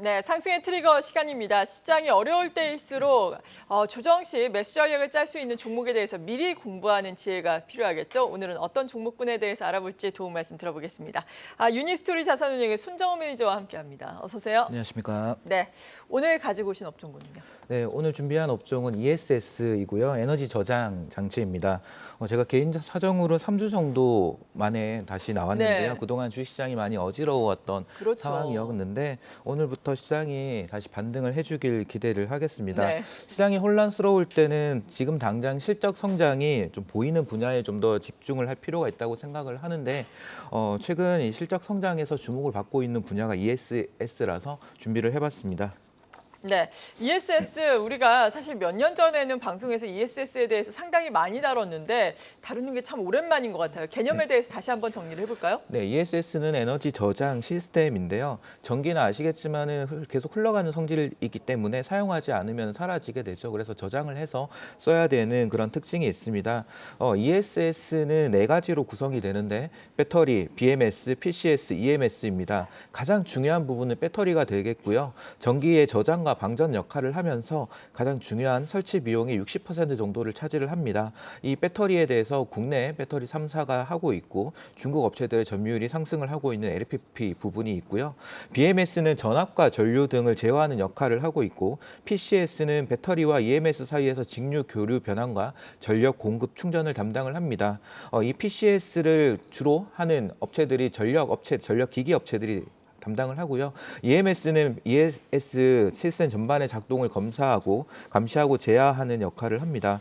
네, 상승의 트리거 시간입니다. 시장이 어려울 때일수록 조정 시 매수 전략을 짤 수 있는 종목에 대해서 미리 공부하는 지혜가 필요하겠죠. 오늘은 어떤 종목군에 대해서 알아볼지 도움 말씀 들어보겠습니다. 유니스토리 자산운용의 손정호 매니저와 함께합니다. 어서 오세요. 안녕하십니까. 네, 오늘 가지고 오신 업종군요. 네, 오늘 준비한 업종은 ESS이고요. 에너지 저장 장치입니다. 제가 개인 사정으로 3주 정도 만에 다시 나왔는데요. 네. 그동안 주식시장이 많이 어지러웠던 그렇죠. 상황이었는데 오늘부터 시장이 다시 반등을 해주길 기대를 하겠습니다. 네. 시장이 혼란스러울 때는 지금 당장 실적 성장이 좀 보이는 분야에 좀 더 집중을 할 필요가 있다고 생각을 하는데 최근 이 실적 성장에서 주목을 받고 있는 분야가 ESS라서 준비를 해봤습니다. 네, ESS 우리가 사실 몇 년 전에는 방송에서 ESS에 대해서 상당히 많이 다뤘는데 다루는 게 참 오랜만인 것 같아요. 개념에 대해서 다시 한번 정리를 해볼까요? 네, ESS는 에너지 저장 시스템인데요. 전기는 아시겠지만은 계속 흘러가는 성질이기 때문에 사용하지 않으면 사라지게 되죠. 그래서 저장을 해서 써야 되는 그런 특징이 있습니다. ESS는 네 가지로 구성이 되는데 배터리, BMS, PCS, EMS입니다. 가장 중요한 부분은 배터리가 되겠고요. 전기의 저장과 방전 역할을 하면서 가장 중요한 설치 비용의 60% 정도를 차지를 합니다. 이 배터리에 대해서 국내 배터리 3사가 하고 있고 중국 업체들의 점유율이 상승을 하고 있는 LFP 부분이 있고요. BMS는 전압과 전류 등을 제어하는 역할을 하고 있고 PCS는 배터리와 EMS 사이에서 직류 교류 변환과 전력 공급 충전을 담당을 합니다. 이 PCS를 주로 하는 업체들이 전력기기 업체들이 담당을 하고요. EMS는 ESS 시스템 전반의 작동을 감시하고 제어하는 역할을 합니다.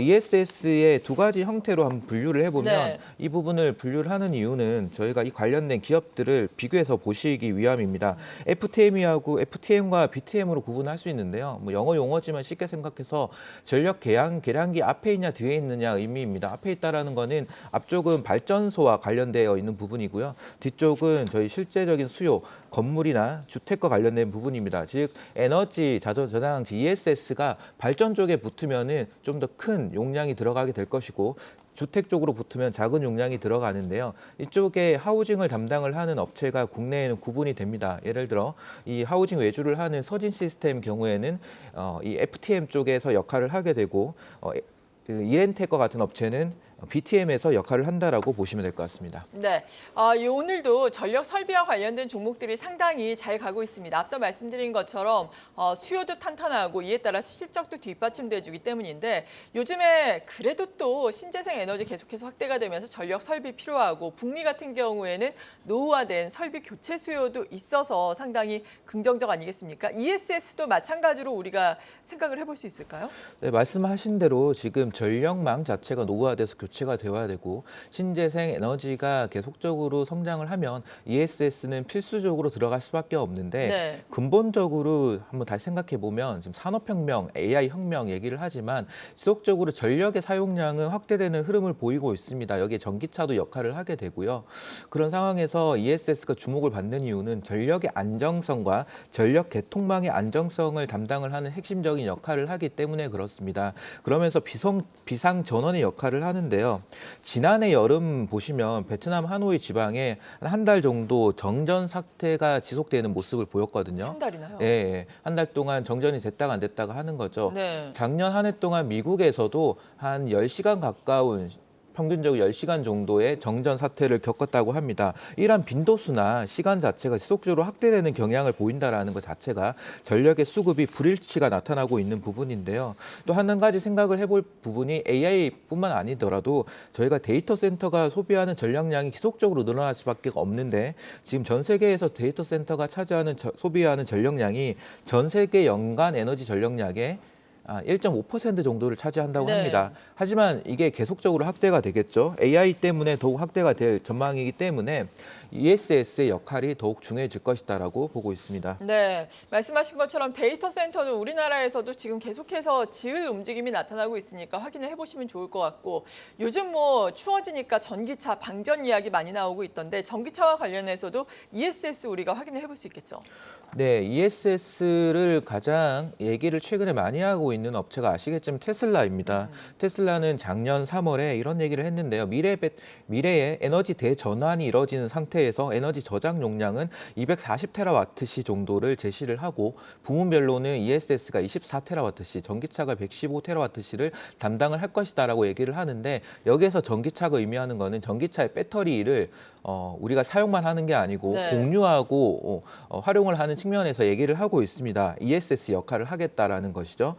ESS의 두 가지 형태로 한번 분류를 해보면 네. 이 부분을 분류를 하는 이유는 저희가 이 관련된 기업들을 비교해서 보시기 위함입니다. FTM과 BTM으로 구분할 수 있는데요. 뭐 영어 용어지만 쉽게 생각해서 전력 계량기 앞에 있냐 뒤에 있느냐 의미입니다. 앞에 있다라는 거는 앞쪽은 발전소와 관련되어 있는 부분이고요. 뒤쪽은 저희 실제적인 수요, 건물이나 주택과 관련된 부분입니다. 즉 에너지 저장장치 ESS가 발전 쪽에 붙으면은 좀 더 큰 용량이 들어가게 될 것이고 주택 쪽으로 붙으면 작은 용량이 들어가는데요. 이쪽에 하우징을 담당을 하는 업체가 국내에는 구분이 됩니다. 예를 들어 이 하우징 외주를 하는 서진 시스템 경우에는 이 FTM 쪽에서 역할을 하게 되고 그 이렌텍과 같은 업체는 BTM에서 역할을 한다라고 보시면 될 것 같습니다. 네, 오늘도 전력 설비와 관련된 종목들이 상당히 잘 가고 있습니다. 앞서 말씀드린 것처럼 수요도 탄탄하고 이에 따라 실적도 뒷받침돼주기 때문인데 요즘에 그래도 또 신재생 에너지 계속해서 확대가 되면서 전력 설비 필요하고 북미 같은 경우에는 노후화된 설비 교체 수요도 있어서 상당히 긍정적 아니겠습니까? ESS도 마찬가지로 우리가 생각을 해볼 수 있을까요? 네, 말씀하신 대로 지금 전력망 자체가 노후화돼서 교체가 되어야 되고 신재생 에너지가 계속적으로 성장을 하면 ESS는 필수적으로 들어갈 수밖에 없는데 네. 근본적으로 한번 다시 생각해 보면 지금 산업혁명, AI 혁명 얘기를 하지만 지속적으로 전력의 사용량은 확대되는 흐름을 보이고 있습니다. 여기에 전기차도 역할을 하게 되고요. 그런 상황에서 ESS가 주목을 받는 이유는 전력의 안정성과 전력 개통망의 안정성을 담당을 하는 핵심적인 역할을 하기 때문에 그렇습니다. 그러면서 비상 전원의 역할을 하는데요. 지난해 여름 보시면 베트남 하노이 지방에 한 달 정도 정전 사태가 지속되는 모습을 보였거든요. 한 달이나요? 예, 한 달 동안 정전이 됐다가 안 됐다가 하는 거죠. 네. 작년 한 해 동안 미국에서도 한 10시간 가까운 평균적으로 10시간 정도의 정전 사태를 겪었다고 합니다. 이러한 빈도수나 시간 자체가 지속적으로 확대되는 경향을 보인다는 것 자체가 전력의 수급이 불일치가 나타나고 있는 부분인데요. 또 한 가지 생각을 해볼 부분이 AI뿐만 아니더라도 저희가 데이터 센터가 소비하는 전력량이 지속적으로 늘어날 수밖에 없는데 지금 전 세계에서 데이터 센터가 소비하는 전력량이 전 세계 연간 에너지 전력량의 1.5% 정도를 차지한다고 네. 합니다. 하지만 이게 계속적으로 확대가 되겠죠. AI 때문에 더욱 확대가 될 전망이기 때문에 ESS의 역할이 더욱 중요해질 것이다라고 보고 있습니다. 네, 말씀하신 것처럼 데이터 센터는 우리나라에서도 지금 계속해서 지을 움직임이 나타나고 있으니까 확인을 해보시면 좋을 것 같고 요즘 뭐 추워지니까 전기차, 방전 이야기 많이 나오고 있던데 전기차와 관련해서도 ESS 우리가 확인을 해볼 수 있겠죠? 네, ESS를 가장 얘기를 최근에 많이 하고 있는 업체가 아시겠지만 테슬라입니다. 테슬라는 작년 3월에 이런 얘기를 했는데요. 미래의 에너지 대전환이 이루어지는 상태 상태에서 에너지 저장 용량은 240테라와트시 정도를 제시를 하고 부문별로는 ESS가 24테라와트시, 전기차가 115테라와트시를 담당을 할 것이다라고 얘기를 하는데 여기에서 전기차가 의미하는 거는 전기차의 배터리를 우리가 사용만 하는 게 아니고 네. 공유하고 활용을 하는 측면에서 얘기를 하고 있습니다. ESS 역할을 하겠다라는 것이죠.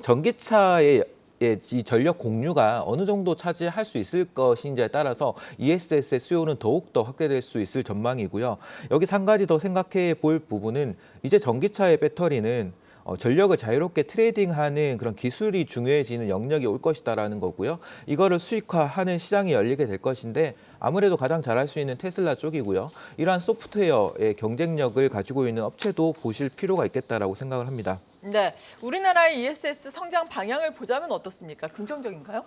전기차의 이 전력 공유가 어느 정도 차지할 수 있을 것인지에 따라서 ESS의 수요는 더욱더 확대될 수 있을 전망이고요. 여기서 한 가지 더 생각해 볼 부분은 이제 전기차의 배터리는 전력을 자유롭게 트레이딩하는 그런 기술이 중요해지는 영역이 올 것이다라는 거고요. 이거를 수익화하는 시장이 열리게 될 것인데 아무래도 가장 잘할 수 있는 테슬라 쪽이고요. 이러한 소프트웨어의 경쟁력을 가지고 있는 업체도 보실 필요가 있겠다라고 생각을 합니다. 네, 우리나라의 ESS 성장 방향을 보자면 어떻습니까? 긍정적인가요?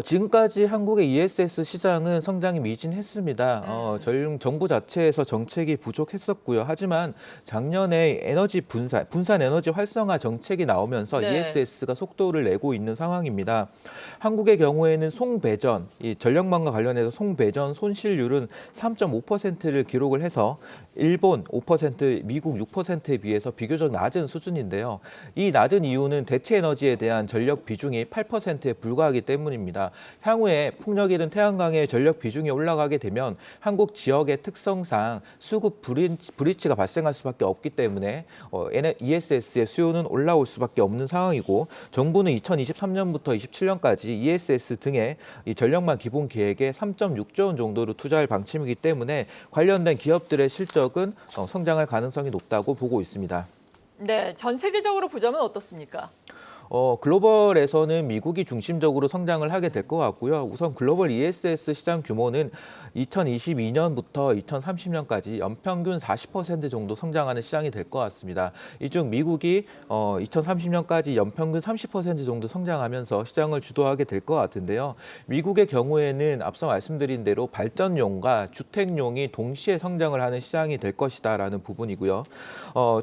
지금까지 한국의 ESS 시장은 성장이 미진했습니다. 정부 자체에서 정책이 부족했었고요. 하지만 작년에 에너지 분산 에너지 활성화 정책이 나오면서 네. ESS가 속도를 내고 있는 상황입니다. 한국의 경우에는 송배전, 이 전력망과 관련해서 송배전 손실률은 3.5%를 기록을 해서 일본 5%, 미국 6%에 비해서 비교적 낮은 수준인데요. 이 낮은 이유는 대체 에너지에 대한 전력 비중이 8%에 불과하기 때문입니다. 향후에 풍력이든 태양광의 전력 비중이 올라가게 되면 한국 지역의 특성상 수급 브리치가 발생할 수밖에 없기 때문에 ESS의 수요는 올라올 수밖에 없는 상황이고 정부는 2023년부터 27년까지 ESS 등의 이 전력망 기본 계획에 3.6조 원 정도로 투자할 방침이기 때문에 관련된 기업들의 실적은 성장할 가능성이 높다고 보고 있습니다. 네, 전 세계적으로 보자면 어떻습니까? 글로벌에서는 미국이 중심적으로 성장을 하게 될 것 같고요. 우선 글로벌 ESS 시장 규모는 2022년부터 2030년까지 연평균 40% 정도 성장하는 시장이 될 것 같습니다. 이 중 미국이 2030년까지 연평균 30% 정도 성장하면서 시장을 주도하게 될 것 같은데요. 미국의 경우에는 앞서 말씀드린 대로 발전용과 주택용이 동시에 성장을 하는 시장이 될 것이다라는 부분이고요.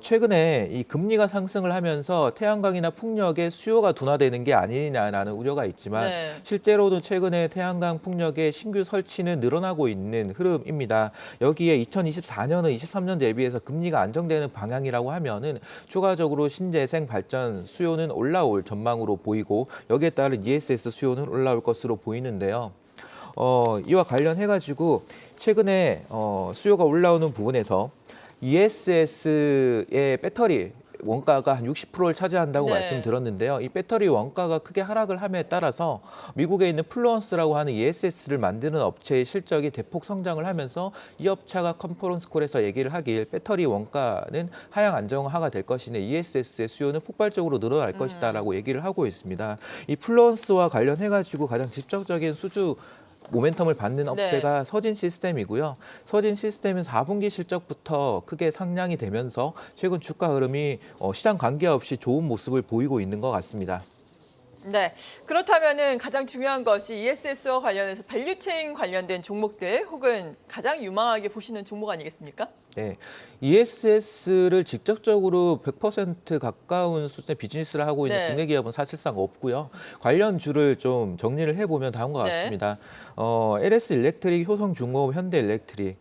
최근에 이 금리가 상승을 하면서 태양광이나 풍력의 수요가 둔화되는 게 아니냐라는 우려가 있지만 네. 실제로는 최근에 태양광 풍력의 신규 설치는 늘어나고 있는 흐름입니다. 여기에 2024년은 23년 대비해서 금리가 안정되는 방향이라고 하면은 추가적으로 신재생 발전 수요는 올라올 전망으로 보이고 여기에 따른 ESS 수요는 올라올 것으로 보이는데요. 이와 관련해가지고 최근에 수요가 올라오는 부분에서 ESS의 배터리 원가가 한 60%를 차지한다고 네. 말씀드렸는데요. 이 배터리 원가가 크게 하락을 함에 따라서 미국에 있는 플루언스라고 하는 ESS를 만드는 업체의 실적이 대폭 성장을 하면서 이 업체가 컨퍼런스 콜에서 얘기를 하길 배터리 원가는 하향 안정화가 될 것이네 ESS의 수요는 폭발적으로 늘어날 것이다라고 얘기를 하고 있습니다. 이 플루언스와 관련해가지고 가장 직접적인 수주 모멘텀을 받는 업체가 서진 시스템이고요. 서진 시스템은 4분기 실적부터 크게 상향이 되면서 최근 주가 흐름이 시장 관계없이 좋은 모습을 보이고 있는 것 같습니다. 네, 그렇다면은 가장 중요한 것이 ESS와 관련해서 밸류체인 관련된 종목들 혹은 가장 유망하게 보시는 종목 아니겠습니까? 네, ESS를 직접적으로 100% 가까운 수준의 비즈니스를 하고 있는 네. 국내 기업은 사실상 없고요. 관련주를 좀 정리를 해보면 다음과 네. 같습니다. LS 일렉트릭, 효성중공업, 현대일렉트릭.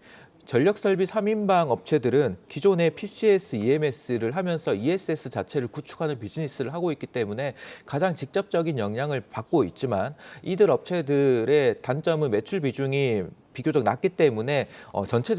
전력 설비 3인방 업체들은 기존의 PCS, EMS를 하면서 ESS 자체를 구축하는 비즈니스를 하고 있기 때문에 가장 직접적인 영향을 받고 있지만 이들 업체들의 단점은 매출 비중이 비교적 낮기 때문에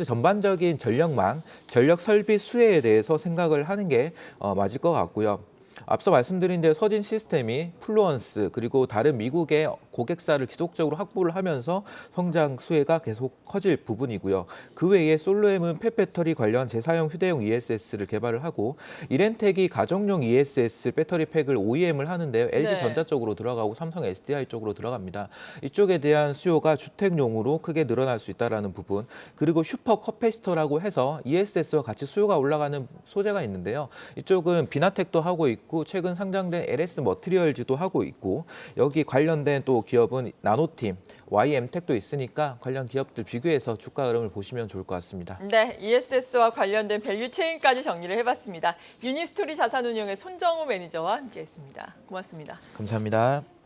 전반적인 전력망, 전력 설비 수혜에 대해서 생각을 하는 게 맞을 것 같고요. 앞서 말씀드린 대로 서진 시스템이 플루언스 그리고 다른 미국의 고객사를 지속적으로 확보를 하면서 성장 수혜가 계속 커질 부분이고요. 그 외에 솔로엠은 펫배터리 관련 재사용 휴대용 ESS를 개발을 하고 이렌텍이 가정용 ESS 배터리 팩을 OEM을 하는데요. LG전자 쪽으로 들어가고 삼성 SDI 쪽으로 들어갑니다. 이쪽에 대한 수요가 주택용으로 크게 늘어날 수 있다는 부분 그리고 슈퍼 커패시터라고 해서 ESS와 같이 수요가 올라가는 소재가 있는데요. 이쪽은 비나텍도 하고 있고 최근 상장된 LS 머티리얼즈도 하고 있고 여기 관련된 또 기업은 나노팀, YM텍도 있으니까 관련 기업들 비교해서 주가 흐름을 보시면 좋을 것 같습니다. 네, ESS와 관련된 밸류체인까지 정리를 해봤습니다. 유니스토리 자산운용의 손정우 매니저와 함께했습니다. 고맙습니다. 감사합니다.